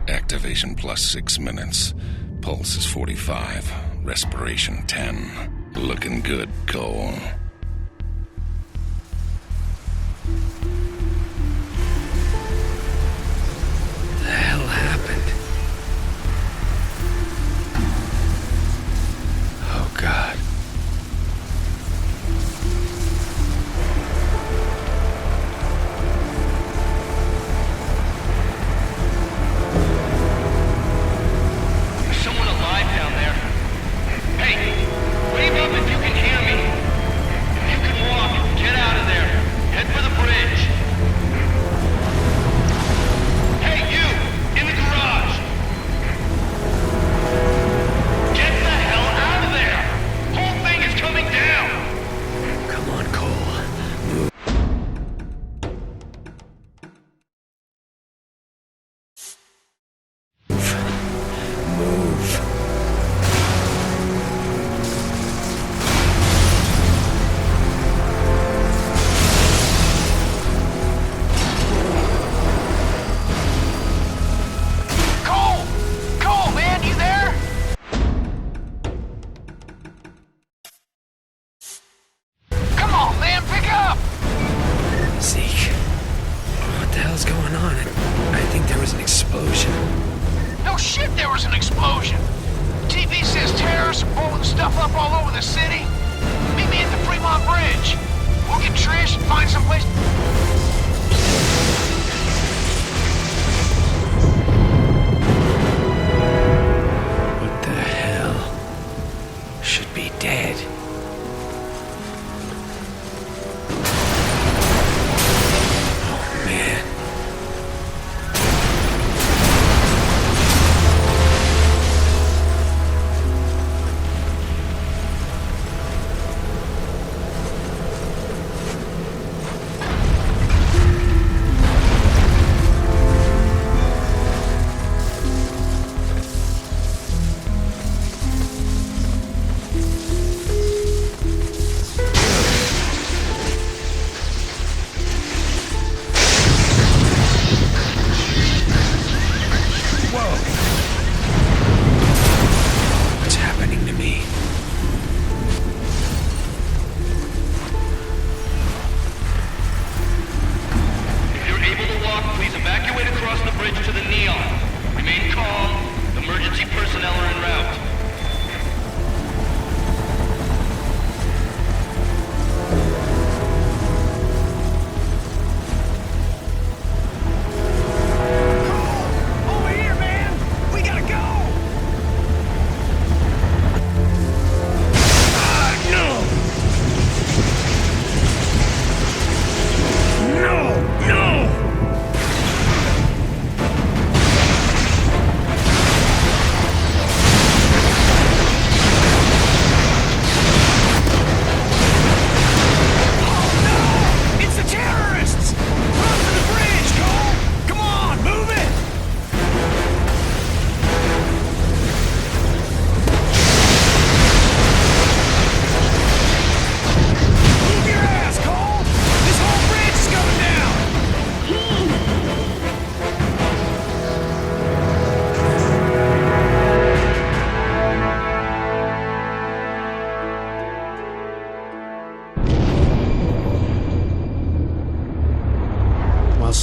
Activation plus 6 minutes. Pulse is 45. Respiration 10. Looking good, Cole. The hell happened? Oh, God.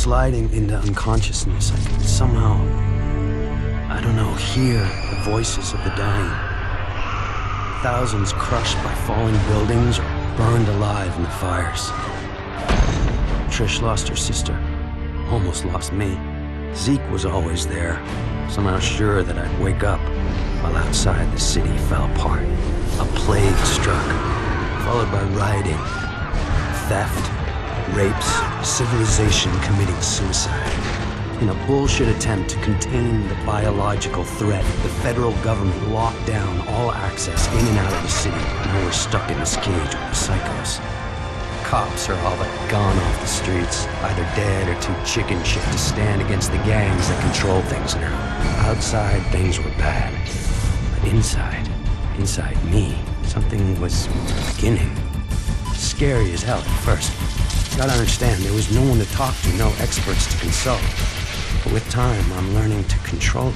sliding into unconsciousness, I could somehow, I don't know, hear the voices of the dying. Thousands crushed by falling buildings or burned alive in the fires. Trish lost her sister, almost lost me. Zeke was always there, somehow sure that I'd wake up, while outside the city fell apart. A plague struck, followed by rioting, theft, rapes, civilization committing suicide. In a bullshit attempt to contain the biological threat, the federal government locked down all access in and out of the city. Now we're stuck in this cage with the psychos. Cops are all but gone off the streets, either dead or too chicken shit to stand against the gangs that control things now. Outside, things were bad. But inside me, something was beginning. Scary as hell at first. Gotta understand, there was no one to talk to, no experts to consult. But with time, I'm learning to control it,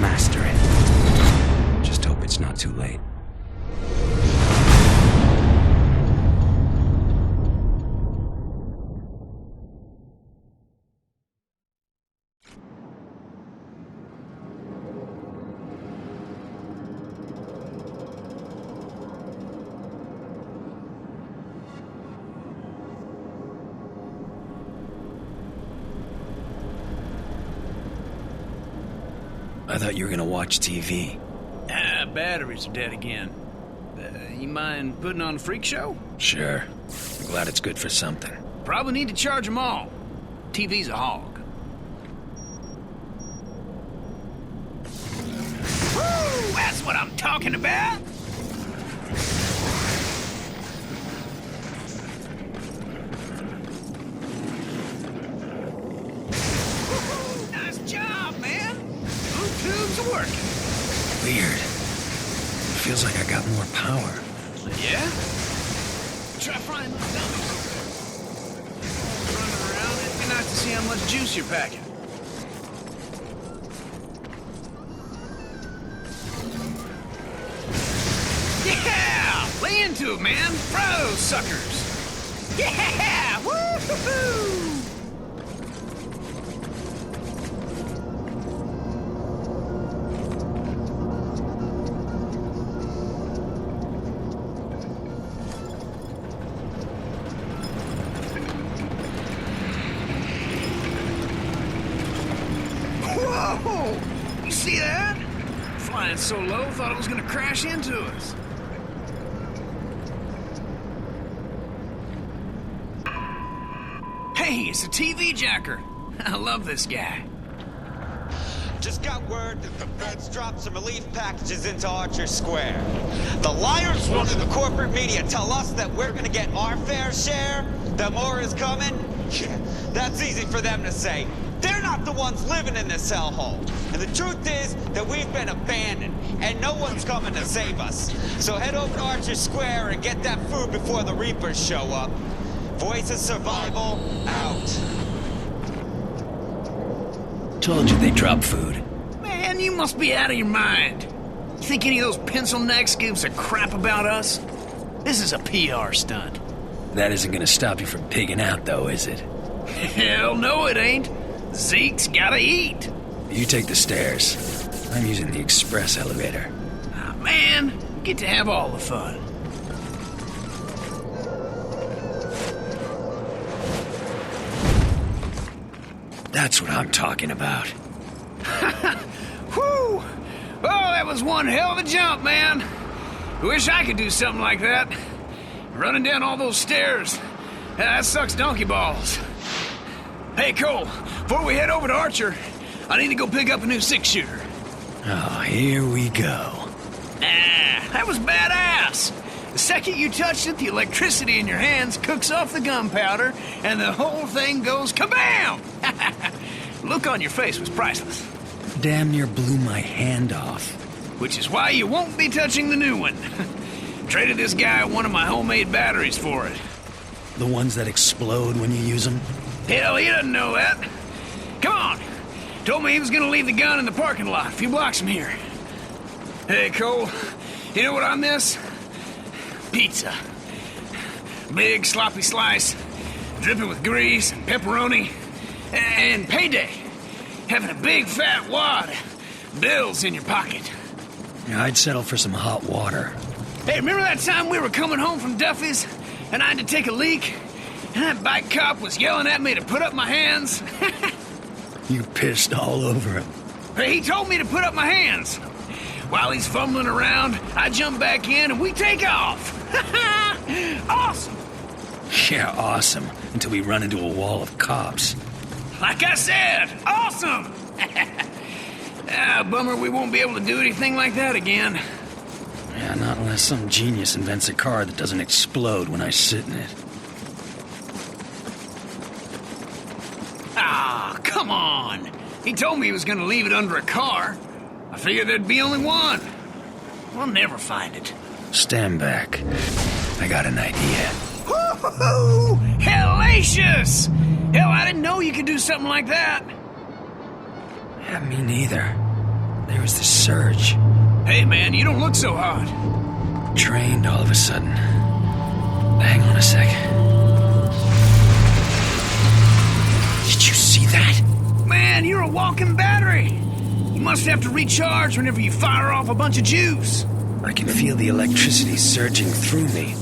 master it. Just hope it's not too late. I thought you were gonna watch TV. Batteries are dead again. You mind putting on a freak show? Sure. I'm glad it's good for something. Probably need to charge them all. TV's a hog. Woo! That's what I'm talking about! Woo-hoo! Nice job, man! Bluetooth's working. Weird. Feels like I got more power. Yeah? Try frying those dummies. Running around, it'd be nice to see how much juice you're packing. Yeah! Lay into it, man! Fry those suckers! Yeah! Woo-hoo-hoo! Whoa! You see that? Flying so low, thought it was gonna crash into us. Hey, it's a TV jacker. I love this guy. Just got word that the feds dropped some relief packages into Archer Square. The liars running the corporate media tell us that we're gonna get our fair share, that more is coming. That's easy for them to say. They're not the ones living in this hellhole. And the truth is that we've been abandoned, and no one's coming to save us. So head over to Archer Square and get that food before the Reapers show up. Voice of Survival, out. Told you they drop food. Man, you must be out of your mind. You think any of those pencil necks gives a crap about us? This is a PR stunt. That isn't gonna stop you from pigging out, though, is it? Hell no, it ain't. Zeke's gotta eat. You take the stairs. I'm using the express elevator. Ah, man, get to have all the fun. That's what I'm talking about. Whew! Oh, that was one hell of a jump, man. Wish I could do something like that. Running down all those stairs. That sucks donkey balls. Hey, Cole, before we head over to Archer, I need to go pick up a new six-shooter. Oh, here we go. That was badass. The second you touched it, the electricity in your hands cooks off the gunpowder, and the whole thing goes kabam! Look on your face was priceless. Damn near blew my hand off. Which is why you won't be touching the new one. Traded this guy one of my homemade batteries for it. The ones that explode when you use them? Hell, he doesn't know that. Come on. Told me he was gonna leave the gun in the parking lot a few blocks from here. Hey, Cole, you know what I miss? Pizza. Big, sloppy slice, dripping with grease and pepperoni. And payday. Having a big fat wad. Bills in your pocket. Yeah, I'd settle for some hot water. Hey, remember that time we were coming home from Duffy's and I had to take a leak? And that bike cop was yelling at me to put up my hands? You pissed all over him. Hey, he told me to put up my hands. While he's fumbling around, I jump back in and we take off. Awesome. Yeah, awesome. Until we run into a wall of cops. Like I said, awesome. Bummer we won't be able to do anything like that again. Yeah, not unless some genius invents a car that doesn't explode when I sit in it. Ah, come on. He told me he was gonna leave it under a car. I figured there'd be only one. We'll never find it. Stand back. I got an idea. Woo-hoo-hoo! Hellacious! Hell, I didn't know you could do something like that. Yeah, me neither. There was this surge. Hey, man, you don't look so hot. Trained all of a sudden. Hang on a sec. Did you see that? Man, you're a walking battery. You must have to recharge whenever you fire off a bunch of juice. I can feel the electricity surging through me.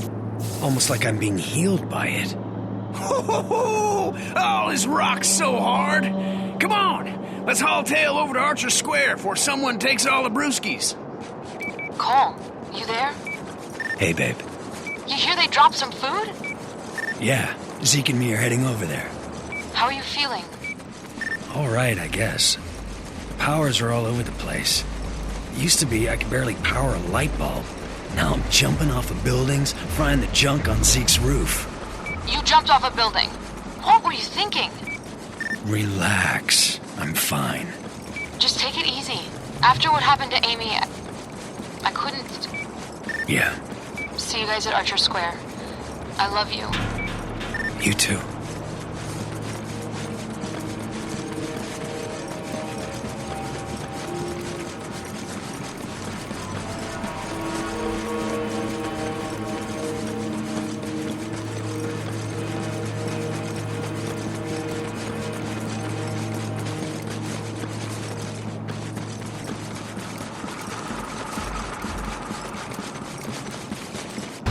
Almost like I'm being healed by it. Oh, this rocks so hard. Come on, let's haul tail over to Archer Square before someone takes all the brewskis. Cole, you there? Hey, babe. You hear they dropped some food? Yeah, Zeke and me are heading over there. How are you feeling? All right, I guess. Powers are all over the place. Used to be I could barely power a light bulb. Now I'm jumping off of buildings, frying the junk on Zeke's roof. You jumped off a building. What were you thinking? Relax. I'm fine. Just take it easy. After what happened to Amy, I couldn't... Yeah, See you guys at Archer Square. I love you. you too.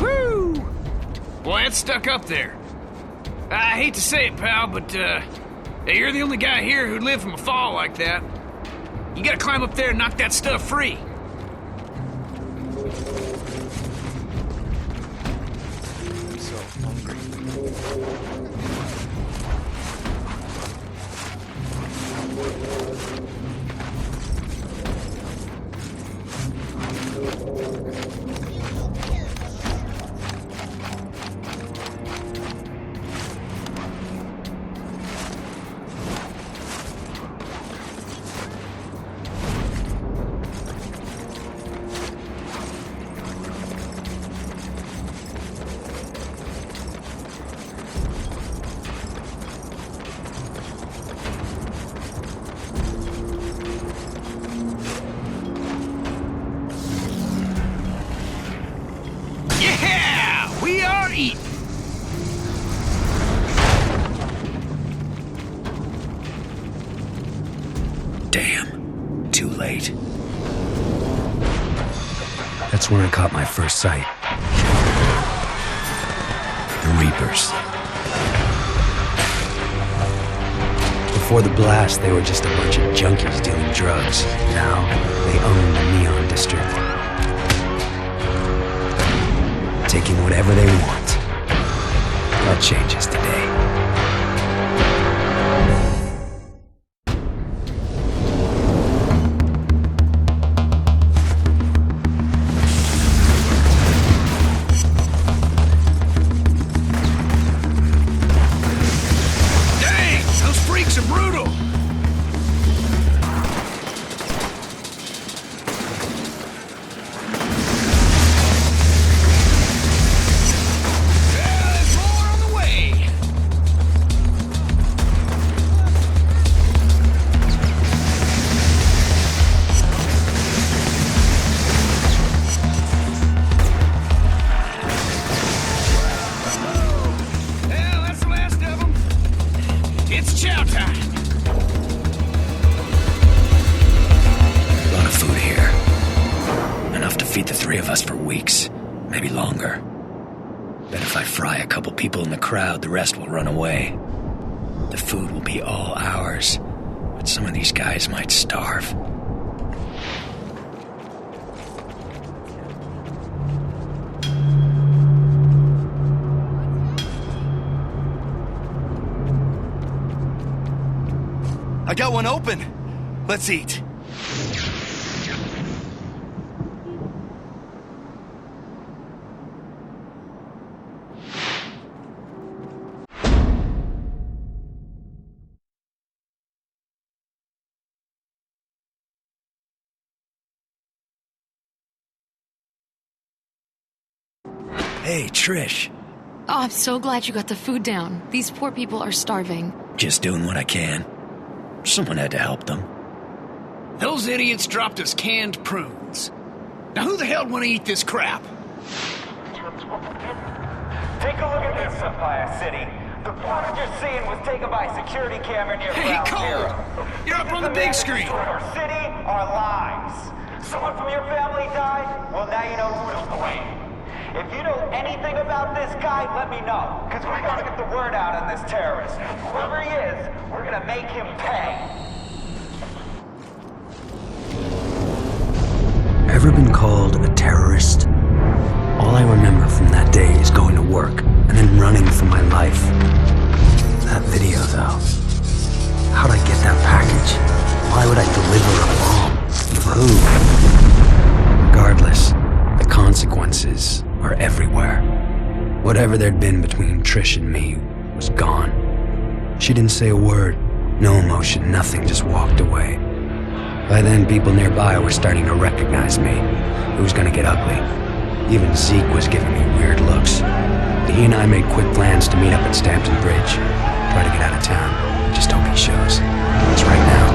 Woo! Boy, it's stuck up there. I hate to say it, pal, but, you're the only guy here who'd live from a fall like that. You gotta climb up there and knock that stuff free. Yeah! We are eating! Damn. Too late. That's when I caught my first sight. The Reapers. Before the blast, they were just a bunch of junkies dealing drugs. Now, they own the Neon District. Taking whatever they want. That changes today. Dang! Those freaks are brutal! feed the three of us for weeks, maybe longer. Bet if I fry a couple people in the crowd, the rest will run away. The food will be all ours, but some of these guys might starve. I got one open. Let's eat. Hey, Trish. Oh, I'm so glad you got the food down. These poor people are starving. Just doing what I can. Someone had to help them. Those idiots dropped us canned prunes. Now who the hell would want to eat this crap? Take a look at this, Sapphire City. The footage you're seeing was taken by a security camera near Hey, Ground Cole! Zero. You're up on the big screen! Our city, our lives. Someone from your family died? Well, now you know who to blame. If you know anything about this guy, let me know. Because we gotta get the word out on this terrorist. Whoever he is, we're gonna make him pay. Ever been called a terrorist? All I remember from that day is going to work and then running for my life. That video, though. How'd I get that package? Why would I deliver a bomb? For who? Regardless, the consequences are everywhere. Whatever there'd been between Trish and me was gone. She didn't say a word, no emotion, nothing, just walked away. By then, people nearby were starting to recognize me. It was gonna get ugly. Even Zeke was giving me weird looks. He and I made quick plans to meet up at Stampton Bridge. Try to get out of town. Just hope he shows. Because right now,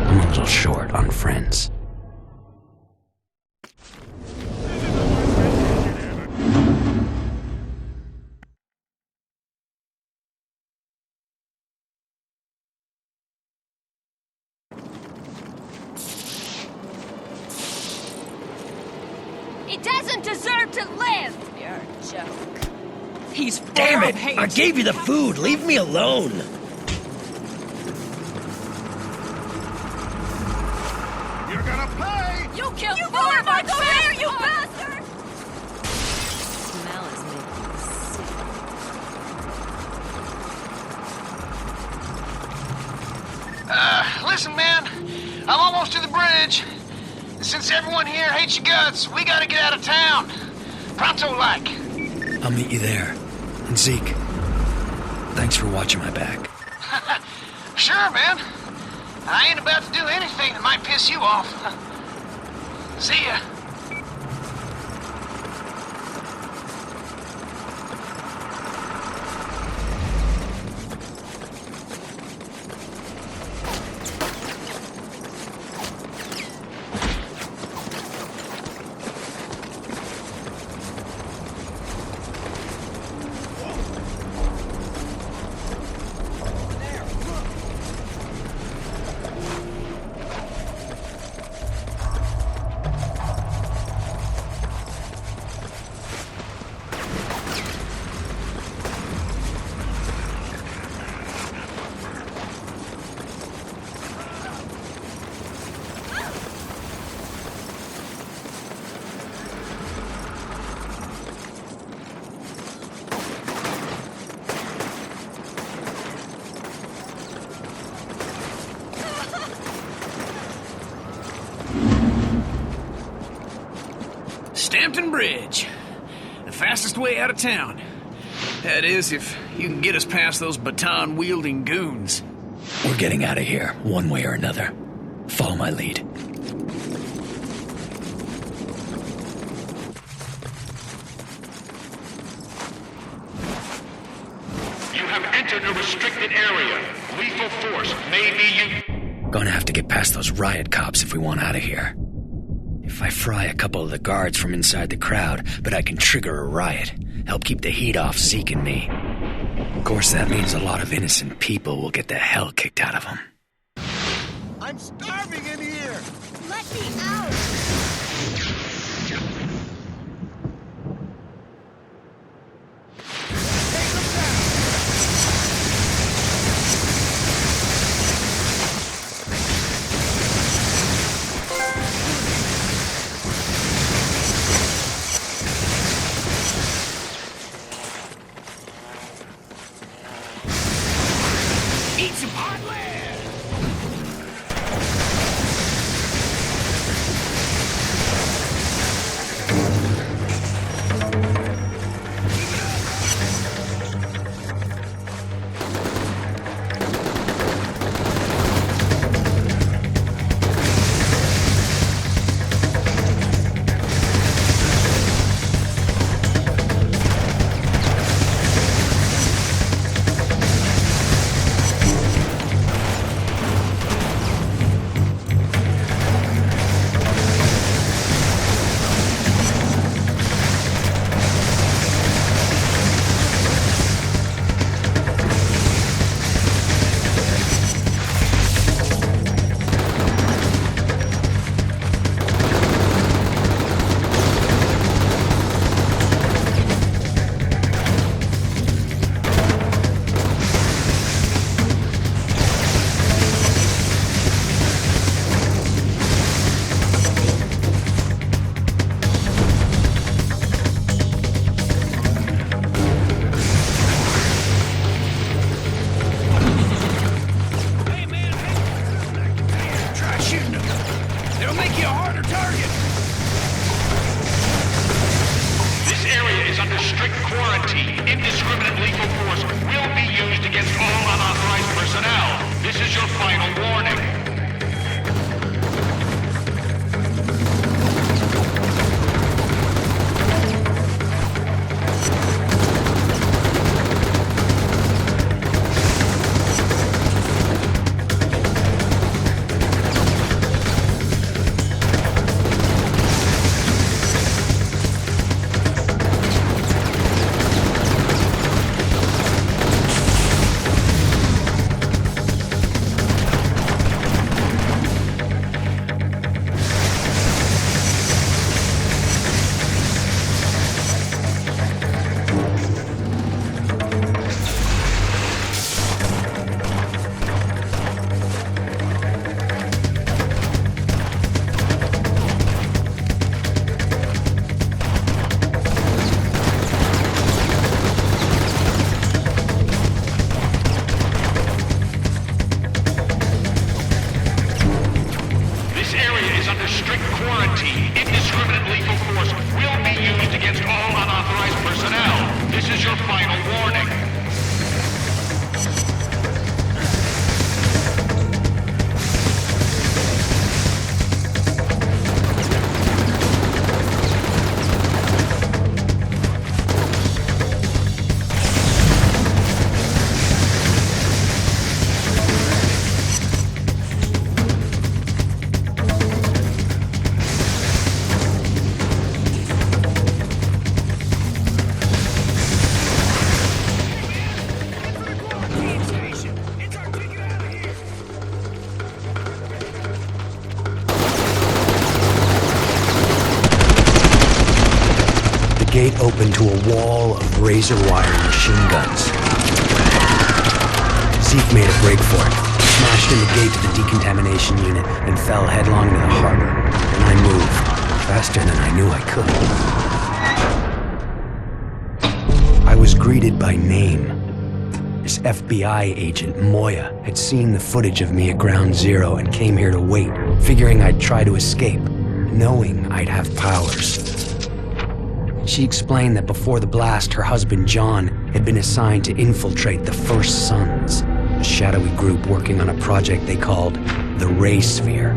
I'm a little short on friends. He doesn't deserve to live! You're a joke. He's full Damn of it! hate. I gave you the food! Leave me alone! You're gonna pay! You killed four of our there, you bastard! Smell is making me sick. Listen, man. I'm almost to the bridge. Since everyone here hates your guts, we gotta get out of town. Pronto-like. I'll meet you there. And Zeke, thanks for watching my back. Sure, man. I ain't about to do anything that might piss you off. See ya. Stampton Bridge. The fastest way out of town. That is, if you can get us past those baton-wielding goons. We're getting out of here, one way or another. Follow my lead. You have entered a restricted area. Lethal force may be used. Gonna have to get past those riot cops if we want out of here. If I fry a couple of the guards from inside the crowd, but I can trigger a riot, help keep the heat off Zeke and me. Of course, that means a lot of innocent people will get the hell kicked out of them. I'm starving in here! Let me out! quarantine. Indiscriminate lethal force will be used against all unauthorized personnel. This is your final warning. Gate opened to a wall of razor wire machine guns. Zeke made a break for it, smashed in the gate to the decontamination unit, and fell headlong into the harbor. Then I moved, faster than I knew I could. I was greeted by name. This FBI agent, Moya, had seen the footage of me at Ground Zero and came here to wait, figuring I'd try to escape, knowing I'd have powers. She explained that before the blast, her husband John had been assigned to infiltrate the First Sons, a shadowy group working on a project they called the Ray Sphere,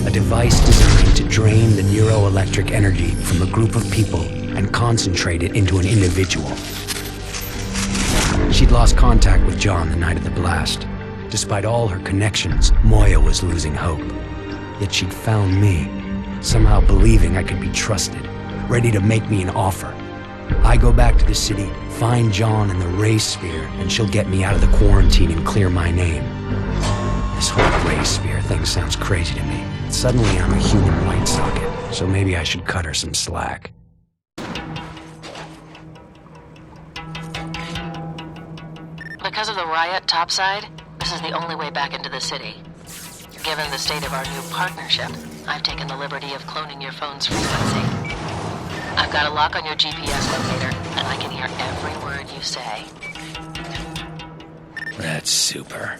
a device designed to drain the neuroelectric energy from a group of people and concentrate it into an individual. She'd lost contact with John the night of the blast. Despite all her connections, Moya was losing hope. Yet she'd found me, somehow believing I could be trusted, ready to make me an offer. I go back to the city, find John and the Ray Sphere, and she'll get me out of the quarantine and clear my name. This whole Ray Sphere thing sounds crazy to me. Suddenly I'm a human light socket, so maybe I should cut her some slack. Because of the riot topside, this is the only way back into the city. Given the state of our new partnership, I've taken the liberty of cloning your phone's frequency. I've got a lock on your GPS locator, and I can hear every word you say. That's super.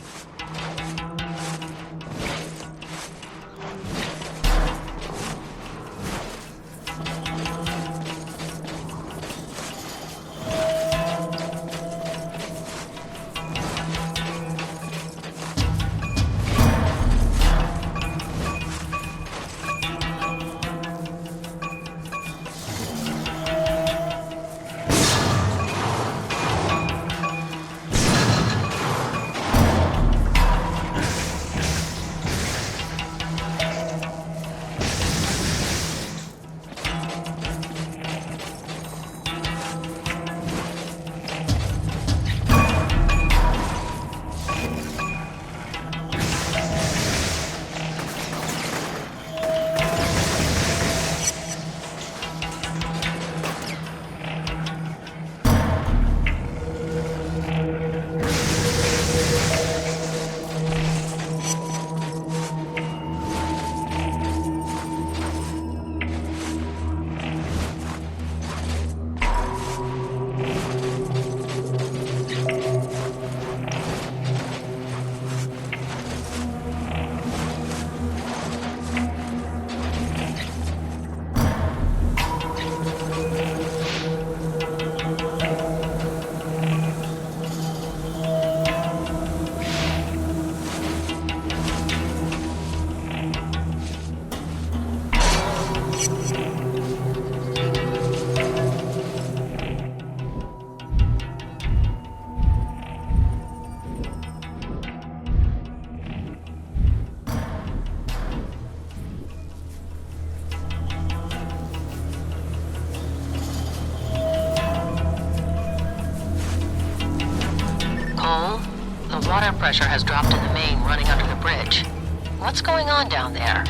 water pressure has dropped in the main running under the bridge. What's going on down there?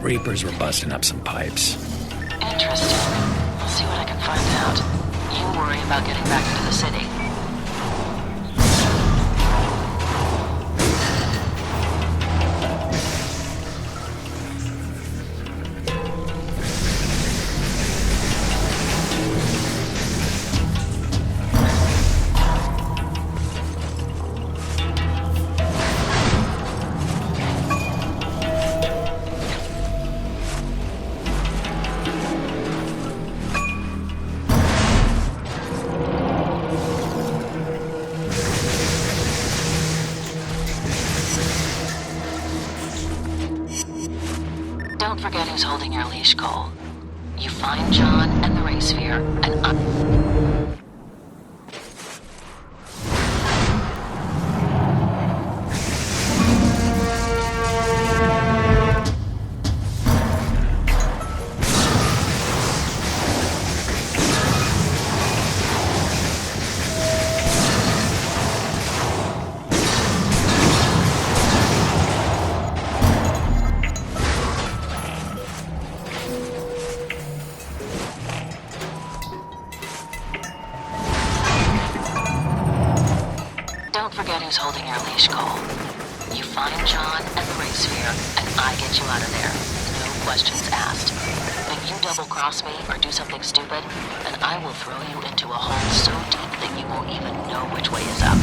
Reapers were busting up some pipes. Interesting. I'll see what I can find out. You worry about getting back into the city. Don't forget who's holding your leash, Cole. You find John and the Ray Sphere, and don't forget who's holding your leash, Cole. You find John and the Ray Sphere, and I get you out of there. No questions asked. If you double-cross me or do something stupid, then I will throw you into a hole so deep that you won't even know which way is up.